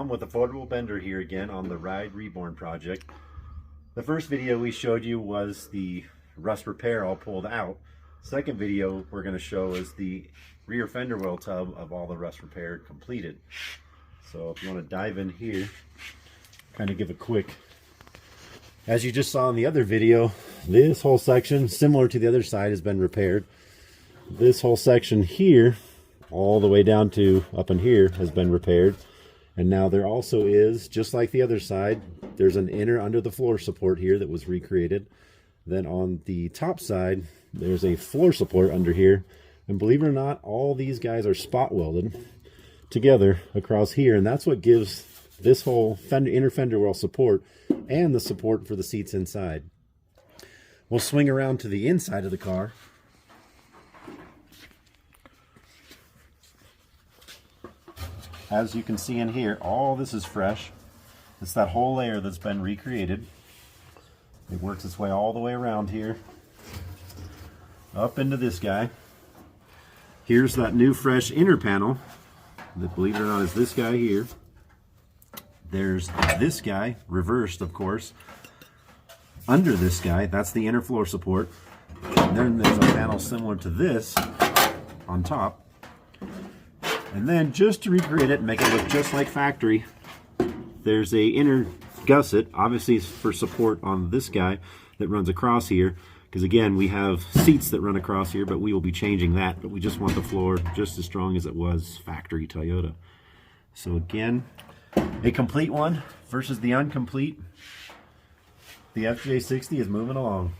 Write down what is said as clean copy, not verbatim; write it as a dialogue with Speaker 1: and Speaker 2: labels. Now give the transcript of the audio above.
Speaker 1: Tom with Affordable Bender here again on the RideReborn project. The first video we showed you was the rust repair all pulled out. Second video we're going to show is the rear fender well tub of all the rust repair completed. So if you want to dive in here, kind of give a quick, as you just saw in the other video, this whole section, similar to the other side, has been repaired. This whole section here, all the way down to up in here, has been repaired. And now there also is, just like the other side, there's an inner under the floor support here that was recreated. Then on the top side, there's a floor support under here. And believe it or not, all these guys are spot welded together across here. And that's what gives this whole inner fender well support and the support for the seats inside. We'll swing around to the inside of the car. As you can see in here, all this is fresh. It's that whole layer that's been recreated. It works its way all the way around here, up into this guy. Here's that new fresh inner panel that, believe it or not, is this guy here. There's this guy, reversed of course, under this guy. That's the inner floor support. And then there's a panel similar to this on top. And then, just to recreate it and make it look just like factory, there's a inner gusset, obviously for support on this guy that runs across here. Because again, we have seats that run across here, but we will be changing that. But we just want the floor just as strong as it was factory Toyota. So again, a complete one versus the incomplete. The FJ60 is moving along.